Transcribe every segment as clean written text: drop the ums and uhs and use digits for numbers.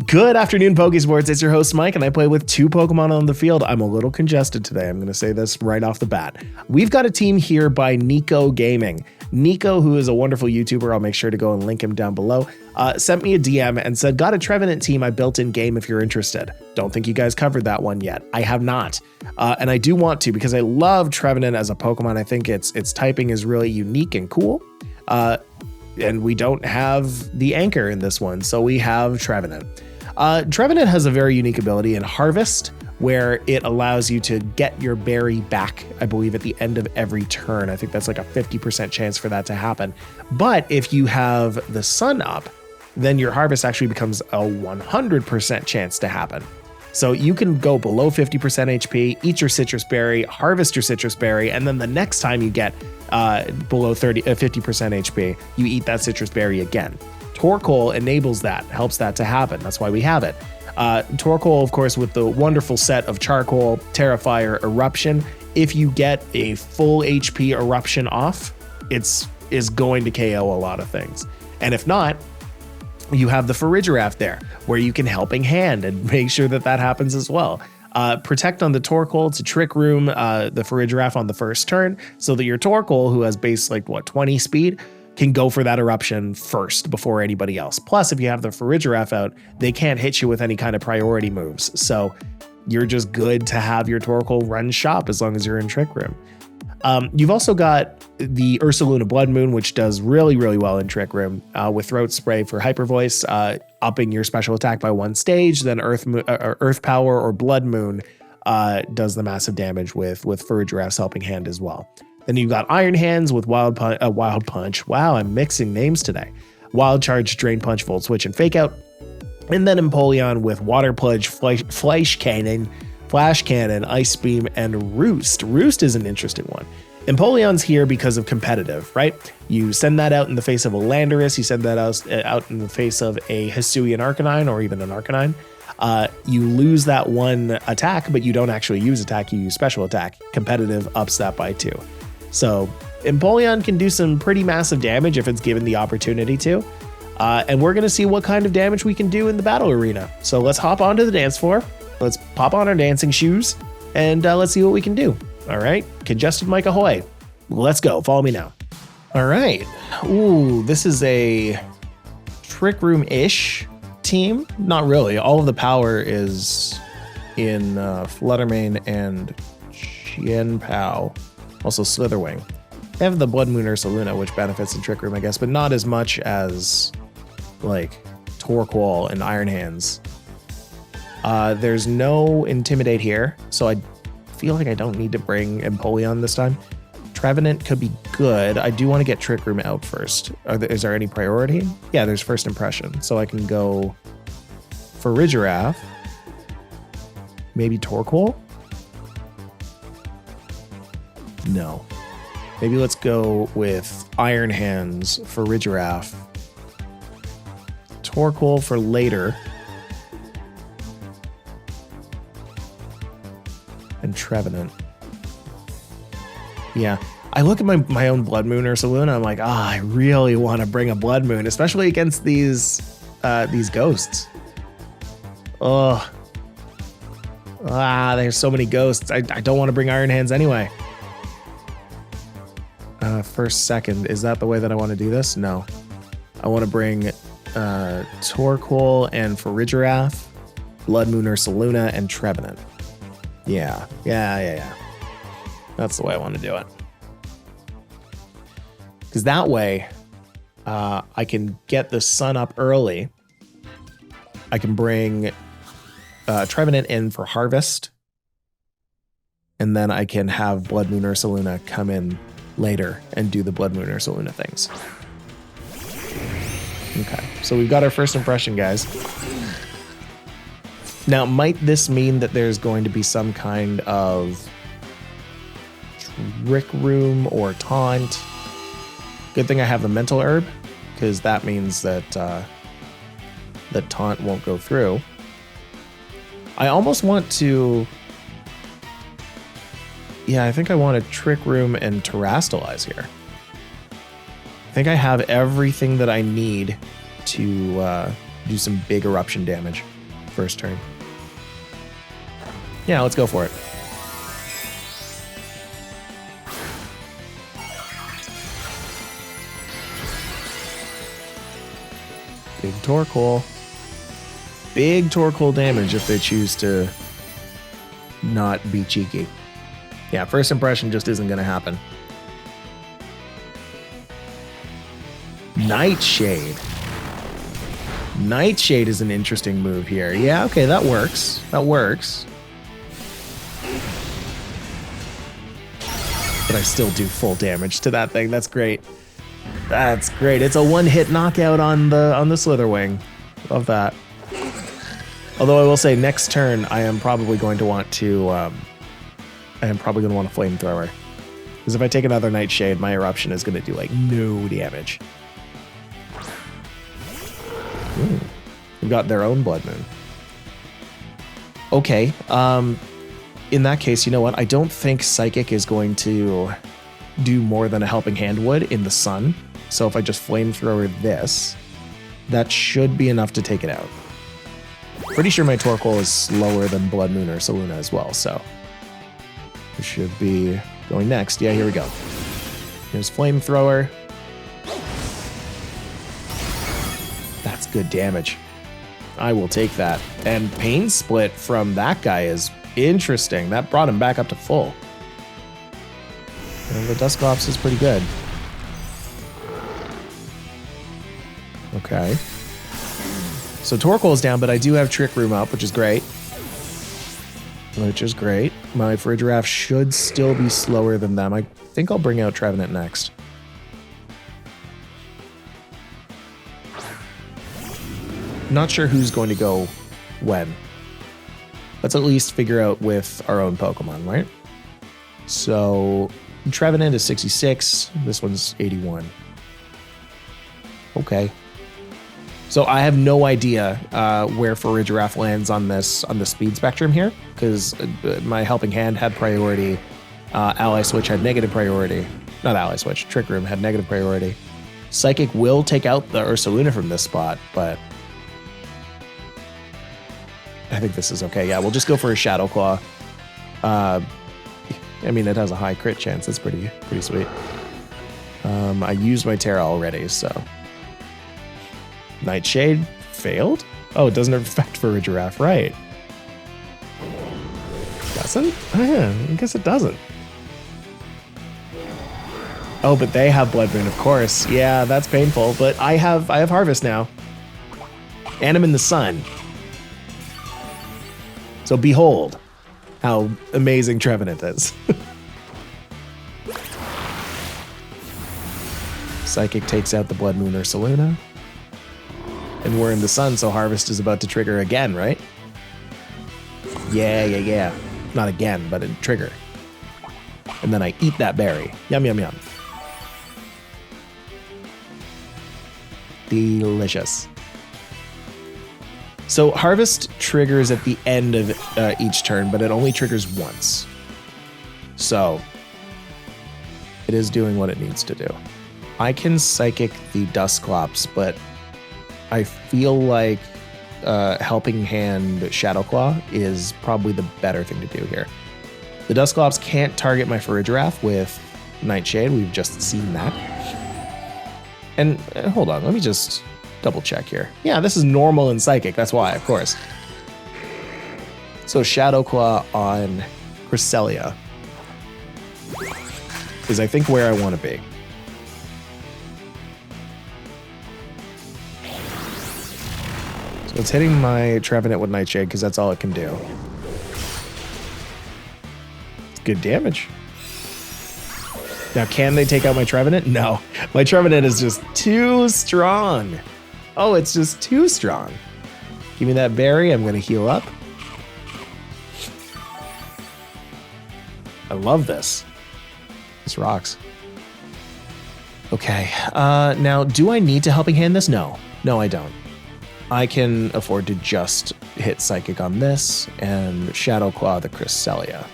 Good afternoon, Pokésports. It's your host, Mike, and I play with two Pokemon on the field. I'm a little congested today. I'm going to say this right off the bat. We've got a team here by Nico Gaming. Nico, who is a wonderful YouTuber, I'll make sure to go and link him down below, sent me a DM and said, got a Trevenant team I built in game if you're interested. Don't think you guys covered that one yet. I have not. And I do want to because I love Trevenant as a Pokemon. I think its typing is really unique and cool. And we don't have the anchor in this one, so we have Trevenant. Trevenant has a very unique ability in Harvest, where it allows you to get your berry back, I believe, at the end of every turn. I think that's like a 50% chance for that to happen. But if you have the sun up, then your harvest actually becomes a 100% chance to happen. So you can go below 50% HP, eat your citrus berry, harvest your citrus berry, and then the next time you get below 50% HP, you eat that citrus berry again. Torkoal enables that, helps that to happen. That's why we have it. Torkoal, of course, with the wonderful set of Charcoal, Tera, Eruption. If you get a full HP Eruption off, is going to KO a lot of things. And if not, you have the WEEZING there, where you can Helping Hand and make sure that that happens as well. Protect on the Torkoal to Trick Room the WEEZING on the first turn, so that your Torkoal, who has base 20 speed, can go for that Eruption first before anybody else. Plus, if you have the WEEZING out, they can't hit you with any kind of priority moves. So you're just good to have your Torkoal run shop as long as you're in Trick Room. You've also got the Ursaluna Blood Moon, which does really, really well in Trick Room with Throat Spray for Hyper Voice, upping your special attack by one stage. Then Earth Power or Blood Moon does the massive damage with WEEZING's Helping Hand as well. Then you've got Iron Hands with Wild Punch. Wow, I'm mixing names today. Wild Charge, Drain Punch, Volt Switch, and Fake Out. And then Empoleon with Water Pledge, Flash Cannon, Ice Beam, and Roost. Roost is an interesting one. Empoleon's here because of competitive, right? You send that out in the face of a Landorus, you send that out in the face of a Hisuian Arcanine or even an Arcanine. You lose that one attack, but you don't actually use attack, you use special attack. Competitive ups that by 2. So Empoleon can do some pretty massive damage if it's given the opportunity to. And we're going to see what kind of damage we can do in the battle arena. So let's hop onto the dance floor. Let's pop on our dancing shoes and let's see what we can do. All right. Congested Mike ahoy. Let's go. Follow me now. All right. Ooh, this is a Trick Room-ish team. Not really. All of the power is in Fluttermane and Chien-Pao. Also Slitherwing. They have the Blood Moon Ursaluna, which benefits in Trick Room, I guess, but not as much as like Torkoal and Iron Hands. There's no Intimidate here, so I feel like I don't need to bring Empoleon this time. Trevenant could be good. I do want to get Trick Room out first. Is there any priority? Yeah, there's First Impression, so I can go for WEEZING, maybe Torkoal? No. Maybe let's go with Iron Hands for WEEZING. Torkoal for later. And Trevenant. Yeah. I look at my own Blood Moon Ursaluna, I'm like, I really want to bring a Blood Moon, especially against these ghosts. Ugh. There's so many ghosts. I don't want to bring Iron Hands anyway. First, second. Is that the way that I want to do this? No. I want to bring Torkoal and WEEZING, Blood Moon Ursaluna, and Trevenant. Yeah. That's the way I want to do it. Because that way, I can get the sun up early. I can bring Trevenant in for Harvest. And then I can have Blood Moon Ursaluna come in later and do the Blood Moon Ursaluna things. Okay, so we've got our First Impression, guys. Now, might this mean that there's going to be some kind of Trick Room or Taunt? Good thing I have the Mental Herb, because that means that the Taunt won't go through. I almost want to... Yeah, I think I want to Trick Room and Terrastalize here. I think I have everything that I need to do some big Eruption damage. first turn. Yeah, let's go for it. Big Torkoal. Big Torkoal damage if they choose to not be cheeky. Yeah, first impression just isn't going to happen. Nightshade. Nightshade is an interesting move here. Yeah, okay, that works. That works. But I still do full damage to that thing. That's great. That's great. It's a one-hit knockout on the Slitherwing. Love that. Although I will say, next turn I am probably going to want to. I am probably going to want a Flamethrower, because if I take another Nightshade, my Eruption is going to do like no damage. Ooh. We've got their own Blood Moon. Okay. In that case, you know what? I don't think Psychic is going to do more than a Helping Hand would in the sun. So if I just Flamethrower this, that should be enough to take it out. Pretty sure my Torkoal is slower than Blood Moon or Saluna as well, so it should be going next. Yeah, here we go. Here's Flamethrower. That's good damage. I will take that. And Pain Split from that guy is interesting. That brought him back up to full. And the Dusclops is pretty good. Okay. So Torkoal is down, but I do have Trick Room up, which is great. Which is great. My Farigiraf should still be slower than them. I think I'll bring out Trevenant next. Not sure who's going to go when. Let's at least figure out with our own Pokemon, right? So Trevenant is 66. This one's 81. Okay. So I have no idea where Farigiraf lands on the speed spectrum here, because my Helping Hand had priority. Ally Switch had negative priority. Not Ally Switch. Trick Room had negative priority. Psychic will take out the Ursaluna from this spot, but I think this is okay. Yeah, we'll just go for a Shadow Claw. I mean, it has a high crit chance. That's pretty sweet. I used my Tera already, so Nightshade failed? Oh, it doesn't affect Farigiraf, right? Doesn't? Oh, yeah, I guess it doesn't. Oh, but they have Blood Moon, of course. Yeah, that's painful, but I have Harvest now. And I'm in the sun. So behold how amazing Trevenant is. Psychic takes out the Blood Moon or Saluna. And we're in the sun, so Harvest is about to trigger again, right? Yeah. Not again, but a trigger. And then I eat that berry. Yum, yum, yum. Delicious. So Harvest triggers at the end of each turn, but it only triggers once. So it is doing what it needs to do. I can Psychic the Dusclops, but I feel like Helping Hand Shadow Claw is probably the better thing to do here. The Dusclops can't target my Farigiraf with Nightshade. We've just seen that. And hold on, let me just double check here. Yeah, this is normal in Psychic. That's why, of course. So Shadow Claw on Cresselia is, I think, where I want to be. So it's hitting my Trevenant with Nightshade because that's all it can do. It's good damage. Now, can they take out my Trevenant? No. My Trevenant is just too strong. Oh, it's just too strong. Give me that berry. I'm going to heal up. I love this. This rocks. Okay. Now, do I need to Helping Hand this? No. No, I don't. I can afford to just hit Psychic on this and Shadow Claw the Cresselia.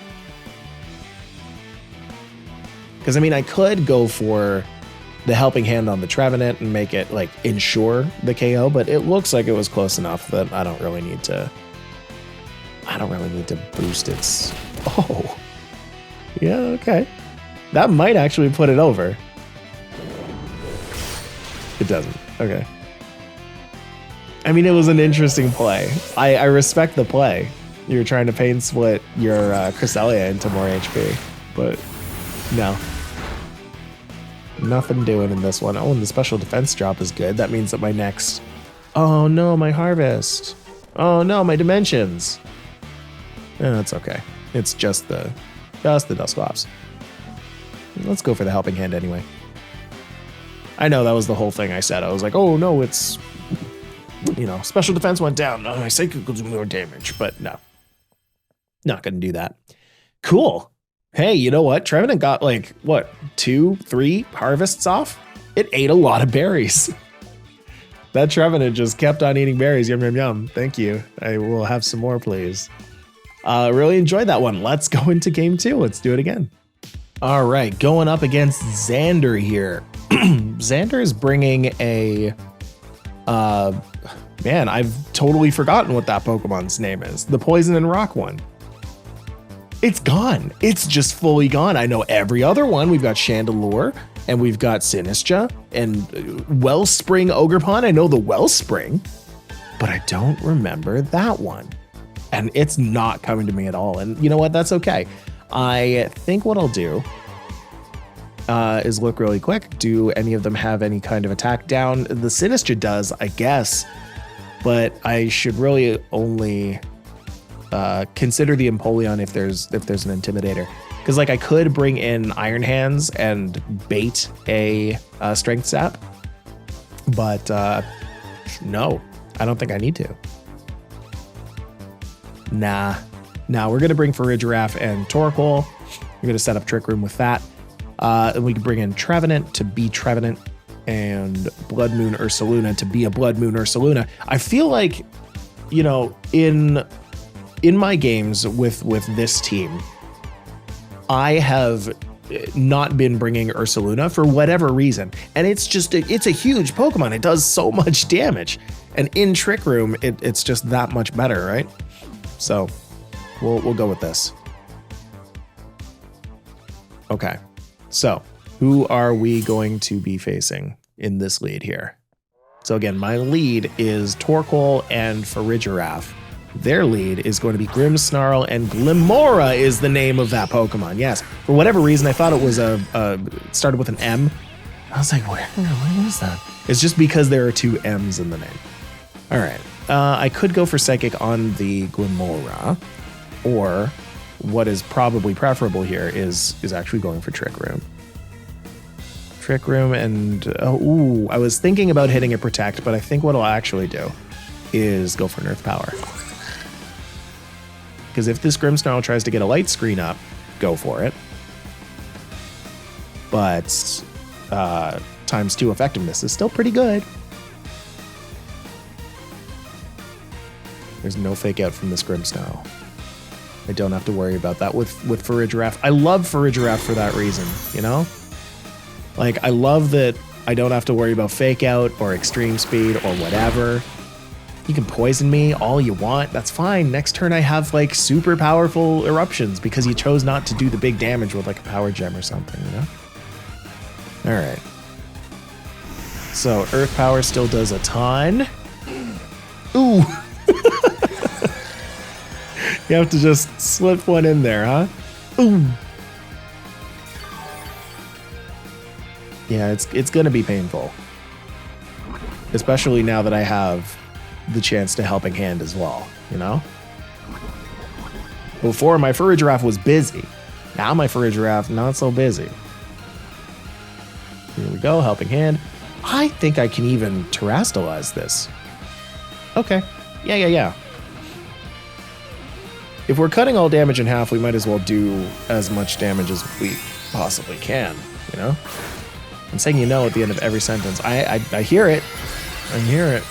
Because, I mean, I could go for the Helping Hand on the Trevenant and make it, like, ensure the KO, but it looks like it was close enough that I don't really need to I don't really need to boost its... Oh. Yeah, okay. That might actually put it over. It doesn't. Okay. I mean, it was an interesting play. I respect the play. You're trying to pain split your Cresselia into more HP, but no. Nothing doing in this one. Oh, and the special defense drop is good. That means that my next... Oh no, my harvest. Oh no, my dimensions. That's okay. It's just the Dusclops. Let's go for the helping hand anyway. I know that was the whole thing I said. I was like, oh no, it's, you know, special defense went down. Oh, my psychic will do more damage, but no. Not gonna do that. Cool. Hey, you know what? Trevenant got like, what, 2, 3 harvests off? It ate a lot of berries. That Trevenant just kept on eating berries. Yum, yum, yum. Thank you. I will have some more, please. Really enjoyed that one. Let's go into game 2. Let's do it again. All right, going up against Xander here. Xander is bringing a... man, I've totally forgotten what that Pokemon's name is. The Poison and Rock one. It's gone. It's just fully gone. I know every other one. We've got Chandelure, and we've got Sinistra, and Wellspring Ogerpon. I know the Wellspring, but I don't remember that one. And it's not coming to me at all. And you know what? That's okay. I think what I'll do is look really quick. Do any of them have any kind of attack down? The Sinistra does, I guess, but I should really only consider the Empoleon if there's an Intimidator. Because like I could bring in Iron Hands and bait a Strength Sap, but no, I don't think I need to. Nah, we're gonna bring Farigiraf and Torkoal. We're gonna set up Trick Room with that. And we can bring in Trevenant to be Trevenant and Blood Moon Ursaluna to be a Blood Moon Ursaluna. I feel like, you know, in my games with this team, I have not been bringing Ursaluna for whatever reason. And it's just, it's a huge Pokemon. It does so much damage. And in Trick Room, it's just that much better, right? So we'll go with this. Okay. So who are we going to be facing in this lead here? So again, my lead is Torkoal and Farigiraf. Their lead is going to be Grimmsnarl, and Glimmora is the name of that Pokemon. Yes, for whatever reason, I thought it was started with an M. I was like, where is that? It's just because there are 2 M's in the name. All right, I could go for Psychic on the Glimmora, or what is probably preferable here is actually going for Trick Room. Trick Room and, ooh, I was thinking about hitting a Protect, but I think what I'll actually do is go for Nerf Power. Because if this Grimmsnarl tries to get a light screen up, go for it. But ×2 effectiveness is still pretty good. There's no fake out from this Grimmsnarl. I don't have to worry about that with Farigiraf. I love Farigiraf for that reason, you know? Like, I love that I don't have to worry about fake out or extreme speed or whatever. You can poison me all you want. That's fine. Next turn I have like super powerful eruptions because you chose not to do the big damage with like a power gem or something, you know? All right. So Earth Power still does a ton. Ooh. You have to just slip one in there, huh? Ooh. Yeah, it's gonna be painful. Especially now that I have the chance to Helping Hand as well, you know? Before, my Farigiraf was busy. Now my Farigiraf, not so busy. Here we go, Helping Hand. I think I can even Terrastalize this. Okay, yeah. If we're cutting all damage in half, we might as well do as much damage as we possibly can, you know? I'm saying you know at the end of every sentence. I hear it. I hear it.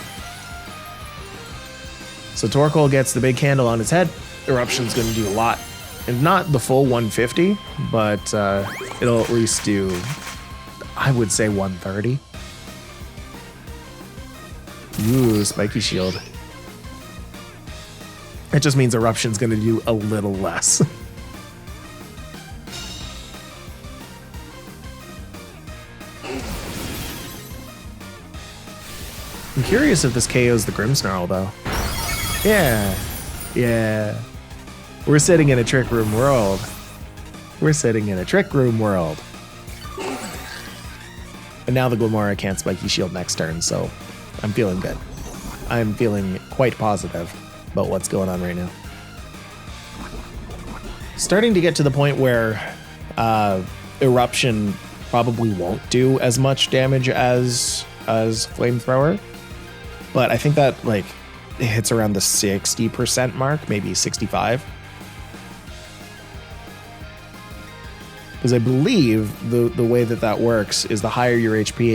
So Torkoal gets the big candle on its head. Eruption's going to do a lot. And not the full 150, but it'll at least do, I would say, 130. Ooh, Spiky Shield. It just means Eruption's going to do a little less. I'm curious if this KOs the Grimmsnarl, though. Yeah. Yeah. We're sitting in a Trick Room world. We're sitting in a Trick Room world. And now the Glimmora can't Spiky Shield next turn, so I'm feeling good. I'm feeling quite positive about what's going on right now. Starting to get to the point where Eruption probably won't do as much damage as Flamethrower. But I think that like it hits around the 60% mark, maybe 65. Because I believe the way that works is the higher your HP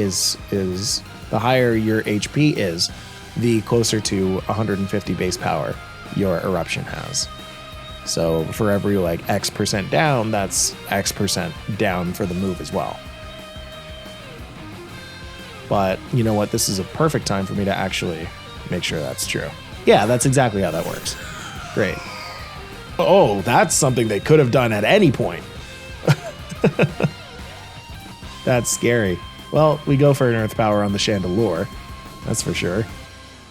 is the higher your HP is, the closer to 150 base power your Eruption has. So for every like X% down, that's X% down for the move as well. But you know what? This is a perfect time for me to actually make sure that's true. Yeah, that's exactly how that works. Great. Oh, that's something they could have done at any point. That's scary. Well, we go for an Earth Power on the Chandelure. That's for sure.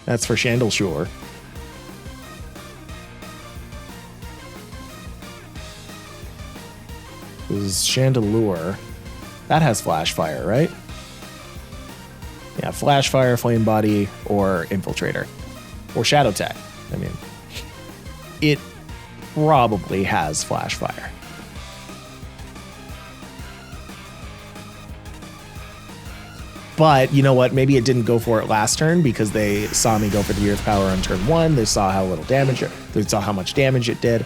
That's for Chandelure. This is Chandelure. That has Flash Fire, right? Yeah, Flash Fire, Flame Body, or Infiltrator. Or Shadow Tag. I mean, it probably has Flash Fire. But you know what? Maybe it didn't go for it last turn because they saw me go for the Earth Power on turn 1. They saw how little damage they saw how much damage it did,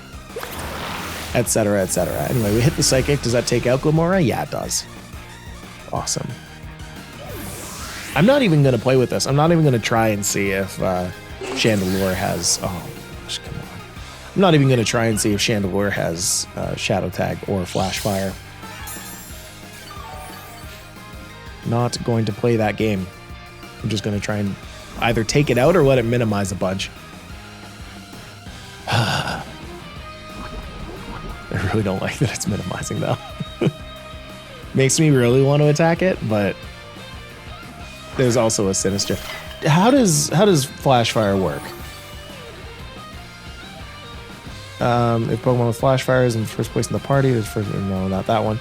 etc., etc. Anyway, we hit the Psychic. Does that take out Glimmora? Yeah, it does. Awesome. I'm not even going to play with this. I'm not even going to try and see if Chandelure has... Oh, gosh, come on. I'm not even going to try and see if Chandelure has Shadow Tag or Flash Fire. Not going to play that game. I'm just going to try and either take it out or let it minimize a bunch. I really don't like that it's minimizing, though. Makes me really want to attack it, but there's also a Sinistra. How does Flash Fire work? If Pokemon with Flash Fire is in first place in the party, no, not that one.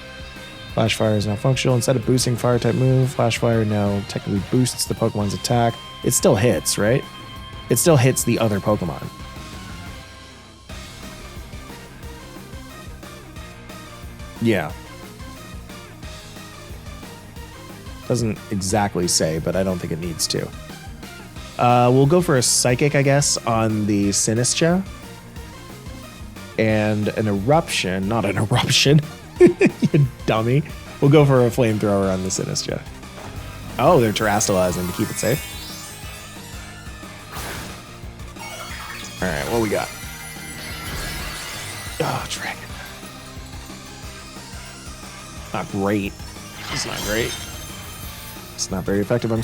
Flash Fire is now functional. Instead of boosting fire type move, Flash Fire now technically boosts the Pokemon's attack. It still hits, right? It still hits the other Pokemon. Yeah. Doesn't exactly say, but I don't think it needs to. We'll go for a Psychic, I guess, on the Sinistra. And an Eruption, not an Eruption. You dummy. We'll go for a Flamethrower on the Sinistra. Oh, they're terastallizing to keep it safe. Alright, what we got? Oh, Dragon. Not great. It's not great. It's not very effective. I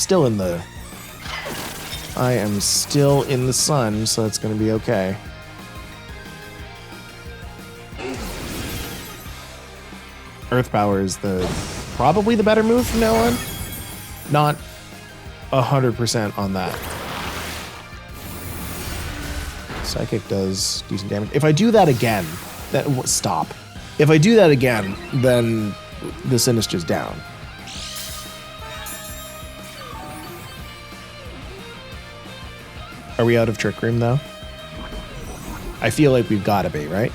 am still in the sun, so it's going to be okay. Earth Power is probably the better move from now on. Not 100% on that. Psychic does decent damage. If I do that again, stop. If I do that again, then the Sinistra's down. Are we out of Trick Room, though? I feel like we've got to be, right?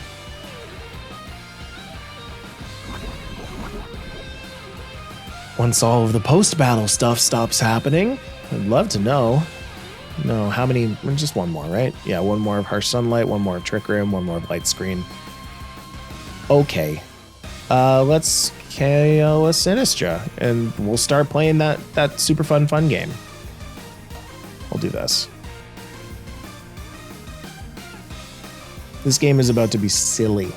Once all of the post-battle stuff stops happening, I'd love to know. No, how many? Just one more, right? Yeah, one more of Harsh Sunlight, one more of Trick Room, one more of Light Screen. Okay. Let's KO a Sinistra, and we'll start playing that super fun game. I'll do this. This game is about to be silly,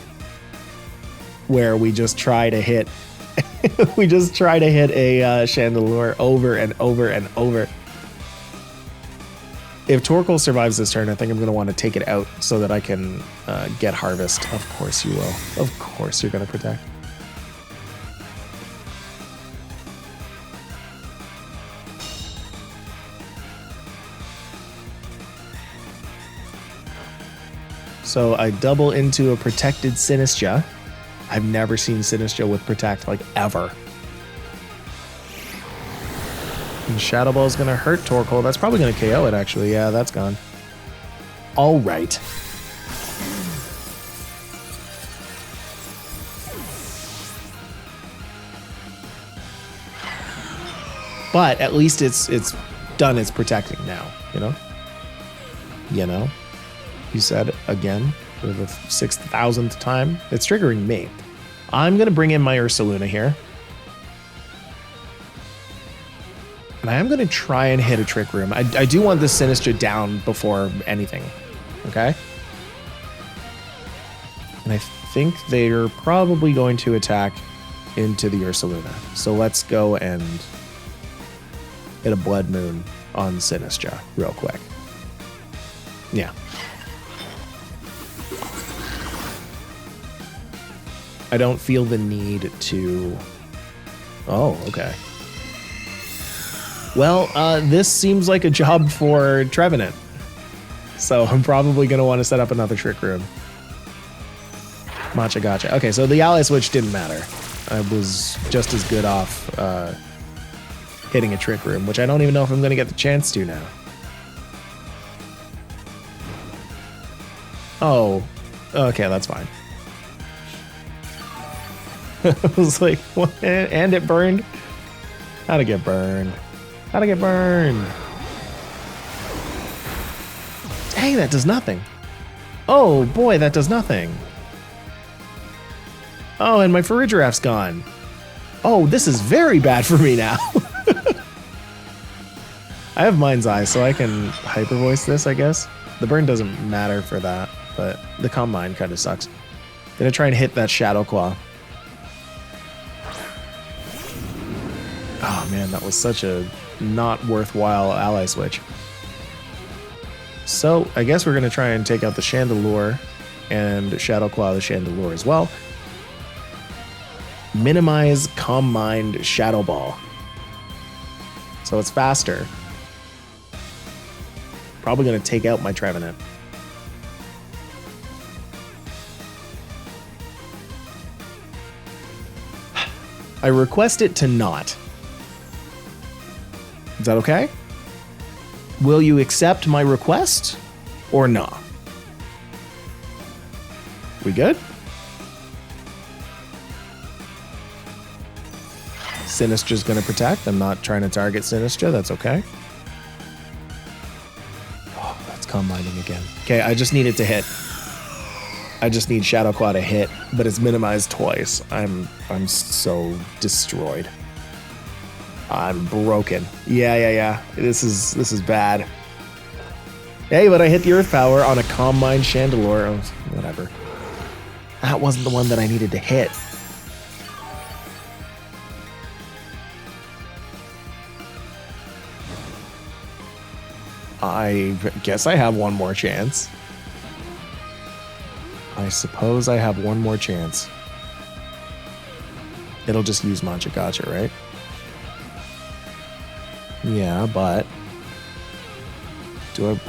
where we just try to hit a Chandelure over and over and over. If Torkoal survives this turn, I think I'm going to want to take it out so that I can get Harvest. Of course you will. Of course you're going to protect. So I double into a protected Sinistcha. I've never seen Sinistcha with Protect, like, ever. And Shadow Ball is going to hurt Torkoal. That's probably going to KO it, actually. Yeah, that's gone. All right. But at least it's done its protecting now, you know? You know? You said again for the 6,000th time. It's triggering me. I'm going to bring in my Ursaluna here. And I am going to try and hit a Trick Room. I do want this Sinistcha down before anything. Okay? And I think they're probably going to attack into the Ursaluna. So let's go and hit a Blood Moon on Sinistcha real quick. Yeah. I don't feel the need to... Oh, okay. Well, this seems like a job for Trevenant. So I'm probably going to want to set up another Trick Room. Matcha gotcha. Okay, so the ally switch didn't matter. I was just as good off hitting a Trick Room, which I don't even know if I'm going to get the chance to now. Oh, okay, that's fine. I was like, what? And it burned? How'd it get burned? How'd it get burned? Hey, that does nothing. Oh boy, that does nothing. Oh, and my Farigiraph's gone. Oh, this is very bad for me now. I have Mind's Eye, so I can Hyper Voice this, I guess. The burn doesn't matter for that, but the Calm Mind kind of sucks. Gonna try and hit that Shadow Claw. Oh man, that was such a not worthwhile ally switch. So I guess we're going to try and take out the Chandelure and Shadow Claw the Chandelure as well. Minimize Calm Mind Shadow Ball. So it's faster. Probably going to take out my Trevenant. I request it to not. Is that okay? Will you accept my request or not? We good? Sinistra's gonna protect. I'm not trying to target Sinistra. That's okay. Oh, that's Calm Minding again. Okay, I just need it to hit. I just need Shadow Claw to hit, but it's minimized twice. I'm so destroyed. I'm broken. Yeah. This is bad. Hey, but I hit the Earth Power on a Calm Mind Chandelure. Oh, whatever. That wasn't the one that I needed to hit. I guess I have one more chance. I suppose I have one more chance. It'll just use Mancha Gotcha, right? Yeah, but do I...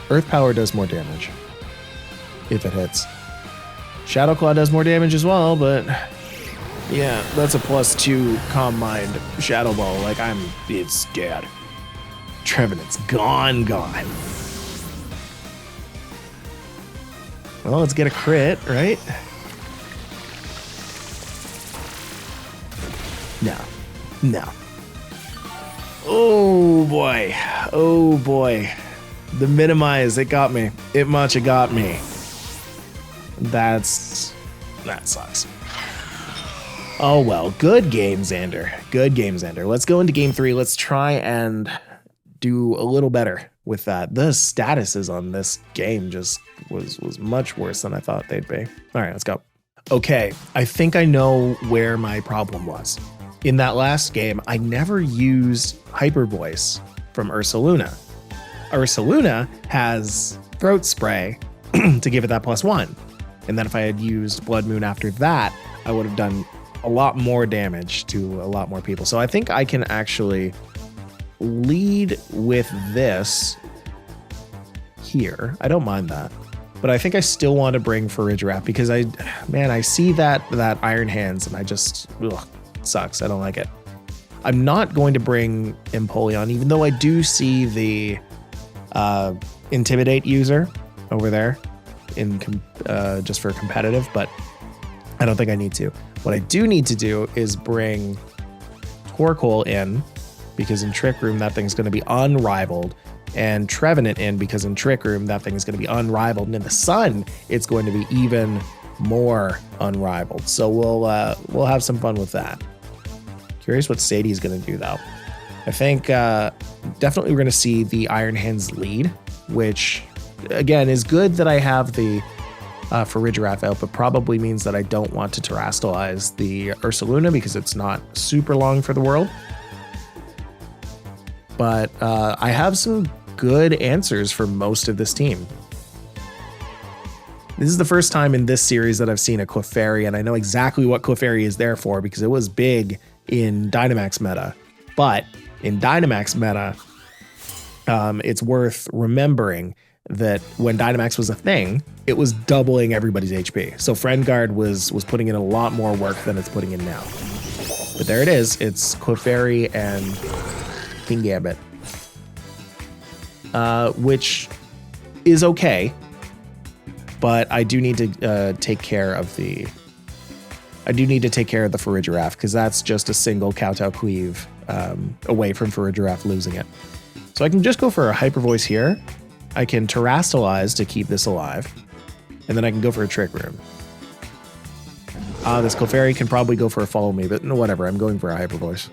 Earth Power does more damage if it hits. Shadow Claw does more damage as well, but yeah, that's a +2 Calm Mind Shadow Ball. Like, it's dead. Trevenant's gone. Well, let's get a crit, right? No. Oh boy. The minimize, it got me. It much got me. That sucks. Oh well, good game, Xander. Good game, Xander. Let's go into game 3. Let's try and do a little better with that. The statuses on this game just was much worse than I thought they'd be. All right, let's go. Okay, I think I know where my problem was. In that last game, I never used Hyper Voice from Ursaluna. Ursaluna has Throat Spray to give it that +1. And then if I had used Blood Moon after that, I would have done a lot more damage to a lot more people. So I think I can actually lead with this here. I don't mind that. But I think I still want to bring Farigiraf because I see that Iron Hands and I just, ugh, it sucks. I don't like it. I'm not going to bring Empoleon, even though I do see the Intimidate user over there in just for competitive, but I don't think I need to. What I do need to do is bring Torkoal in, because in Trick Room that thing's going to be unrivaled, and Trevenant in, because in Trick Room that thing is going to be unrivaled, and in the Sun it's going to be even more unrivaled. So we'll have some fun with that. Curious what Sadie's going to do though. I think definitely we're going to see the Iron Hands lead, which again is good that I have the Farigiraf out, but probably means that I don't want to terrastalize the Ursaluna because it's not super long for the world. But I have some good answers for most of this team. This is the first time in this series that I've seen a Clefairy, and I know exactly what Clefairy is there for because it was big in Dynamax meta. But in Dynamax meta, it's worth remembering that when Dynamax was a thing, it was doubling everybody's HP. So Friend Guard was putting in a lot more work than it's putting in now. But there it is. It's Clefairy and King Gambit, which is okay, but I do need to take care of the Farigiraf because that's just a single Kowtow Cleave away from Farigiraf losing it. So I can just go for a Hyper Voice here. I can Terrastalize to keep this alive, and then I can go for a Trick Room. This Clefairy can probably go for a Follow Me, but no, whatever. I'm going for a Hyper Voice.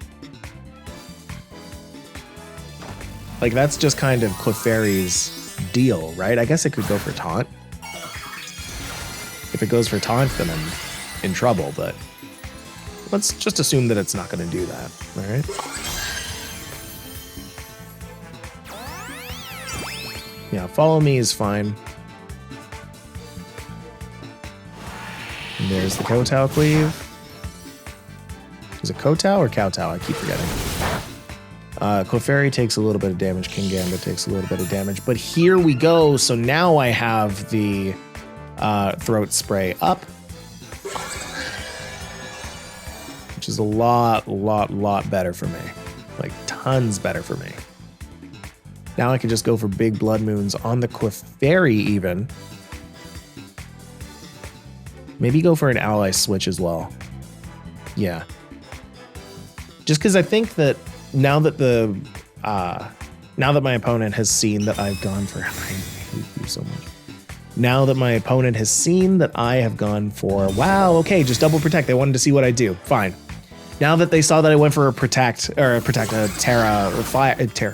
Like, that's just kind of Clefairy's deal, right? I guess it could go for Taunt. If it goes for Taunt, then I'm in trouble, but let's just assume that it's not going to do that, all right? Yeah, Follow Me is fine. And there's the Kowtow Cleave. Is it Kowtow or Kowtow? I keep forgetting. Clefairy takes a little bit of damage. King Gambit takes a little bit of damage. But here we go. So now I have the Throat Spray up, which is a lot better for me. Like, tons better for me. Now I can just go for big Blood Moons on the Clefairy even. Maybe go for an ally switch as well. Yeah. Just because I think that now that my opponent has seen that I've gone for... I hate you so much. Now that my opponent has seen that I have gone for... Wow, okay, just double protect. They wanted to see what I do. Fine. Now that they saw that I went for a Tera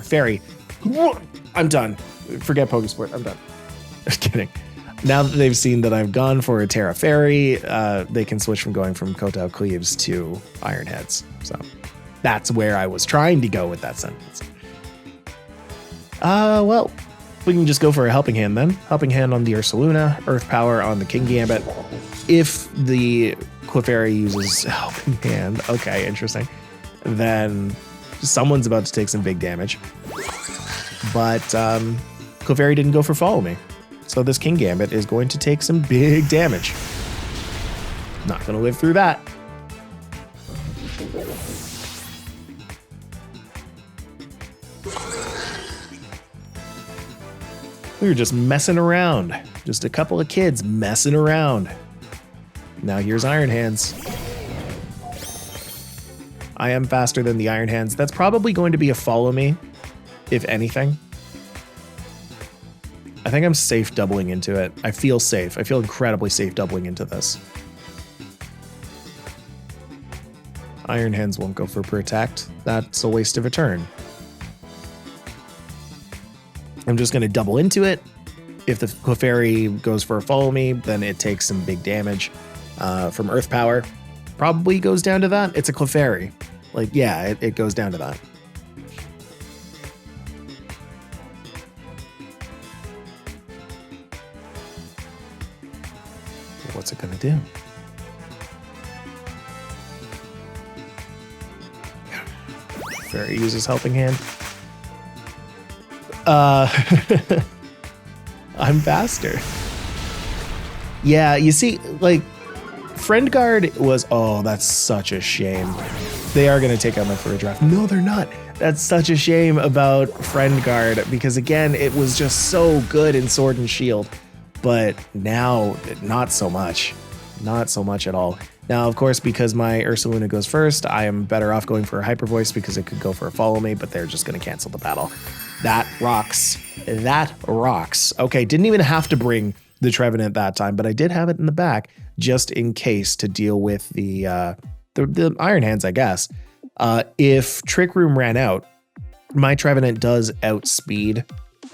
Fairy... I'm done. Forget Pokésports. I'm done. Just kidding. Now that they've seen that I've gone for a Tera Fairy, they can switch from going from Kowtow Cleaves to Iron Heads. So that's where I was trying to go with that sentence. Well, we can just go for a Helping Hand then. Helping Hand on the Ursaluna, Earth Power on the King Gambit. If the Clefairy uses Helping Hand, okay, interesting, then someone's about to take some big damage. But Clefairy didn't go for Follow Me. So this King Gambit is going to take some big damage. Not going to live through that. We were just messing around. Just a couple of kids messing around. Now here's Iron Hands. I am faster than the Iron Hands. That's probably going to be a Follow Me, if anything. I think I'm safe doubling into it. I feel safe. I feel incredibly safe doubling into this. Iron Hands won't go for Protect. That's a waste of a turn. I'm just going to double into it. If the Clefairy goes for a Follow Me, then it takes some big damage from Earth Power. Probably goes down to that. It's a Clefairy. Like, yeah, it goes down to that. What's it gonna do? Fairy uses Helping Hand. I'm faster. Yeah, you see, like, Friend Guard was, oh, that's such a shame. They are going to take out my Farigiraf. No, they're not. That's such a shame about Friend Guard because, again, it was just so good in Sword and Shield. But now, not so much. Not so much at all. Now, of course, because my Ursaluna goes first, I am better off going for a Hyper Voice because it could go for a Follow Me, but they're just going to cancel the battle. That rocks. That rocks. Okay, didn't even have to bring the Trevenant that time, but I did have it in the back just in case to deal with the Iron Hands, I guess. If Trick Room ran out, my Trevenant does outspeed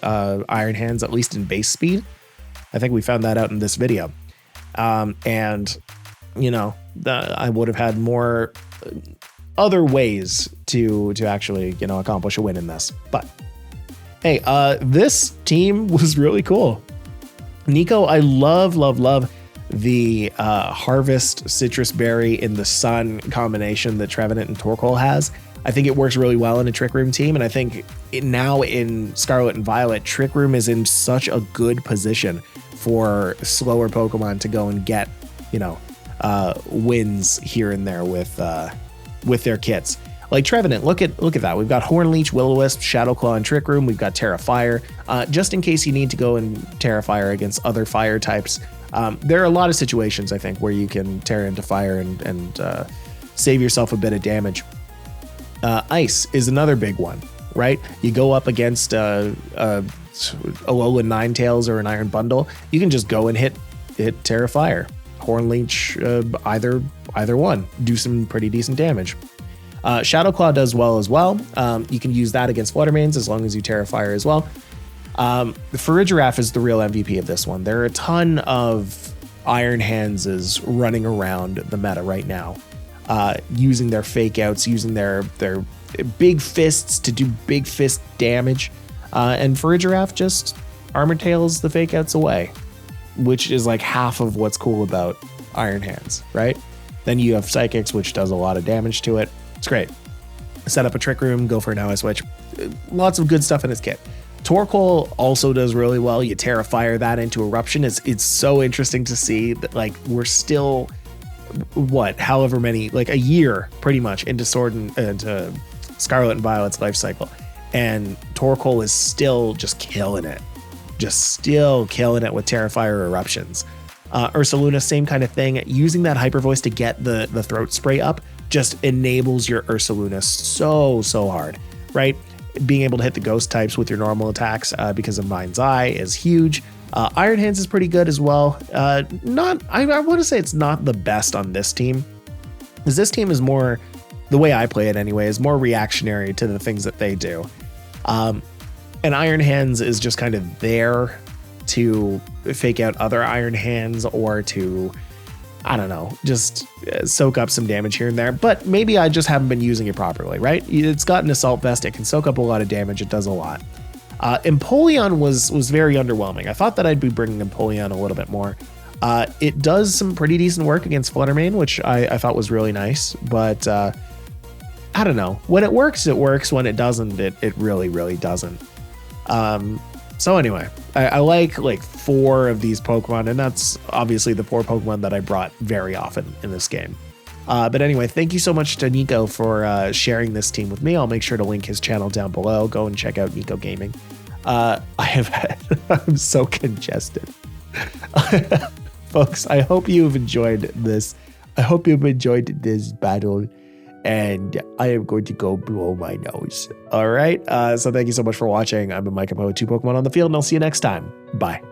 Iron Hands, at least in base speed. I think we found that out in this video. And, you know, I would have had more other ways to actually, you know, accomplish a win in this. But hey, this team was really cool. Nico, I love the Harvest Citrus Berry in the Sun combination that Trevenant and Torkoal has. I think it works really well in a Trick Room team, and I think now in Scarlet and Violet, Trick Room is in such a good position for slower Pokemon to go and get, you know, wins here and there with their kits. Like Trevenant, look at that. We've got Horn Leech, Will-O-Wisp, Shadow Claw, and Trick Room. We've got Tera Fire, just in case you need to go and Tera Fire against other fire types. There are a lot of situations, I think, where you can Tera into fire and save yourself a bit of damage. Ice is another big one, right? You go up against a Alolan Ninetales or an Iron Bundle, you can just go and hit Tera Fire. Horn Leech, either one, do some pretty decent damage. Shadow Claw does well as well. You can use that against Fluttermanes as long as you Tera Fire as well. The Farigiraf is the real MVP of this one. There are a ton of Iron Hands running around the meta right now, using their fake outs, using their big fists to do big fist damage. And Farigiraf just Armor Tails the fake outs away, which is like half of what's cool about Iron Hands, right? Then you have Psychics, which does a lot of damage to it. It's great. Set up a Trick Room, go for an Ally Switch. Lots of good stuff in his kit. Torkoal also does really well. You Tera Fire that into Eruption. It's so interesting to see that, like, we're still, however many, like a year pretty much into into Scarlet and Violet's life cycle. And Torkoal is still just killing it. Just still killing it with Tera Fire Eruptions. Ursaluna, same kind of thing. Using that Hyper Voice to get the Throat Spray up just enables your Ursaluna so hard, right? Being able to hit the ghost types with your normal attacks because of Mind's Eye is huge. Iron Hands is pretty good as well. I want to say it's not the best on this team, because this team is more, the way I play it anyway, is more reactionary to the things that they do. And Iron Hands is just kind of there to fake out other Iron Hands or to, I don't know, just soak up some damage here and there. But maybe I just haven't been using it properly, right? It's got an Assault Vest. It can soak up a lot of damage. It does a lot. Empoleon was very underwhelming. I thought that I'd be bringing Empoleon a little bit more. It does some pretty decent work against Fluttermane, which I thought was really nice. But I don't know. When it works, it works. When it doesn't, it really doesn't. So anyway, I like 4 of these Pokemon, and that's obviously the 4 Pokemon that I brought very often in this game. But anyway, thank you so much to Nico for sharing this team with me. I'll make sure to link his channel down below. Go and check out Nico Gaming. I'm so congested. Folks, I hope you've enjoyed this. I hope you've enjoyed this battle. And I am going to go blow my nose. All right. So thank you so much for watching. I've been Mike, with 2 Pokemon on the field, and I'll see you next time. Bye.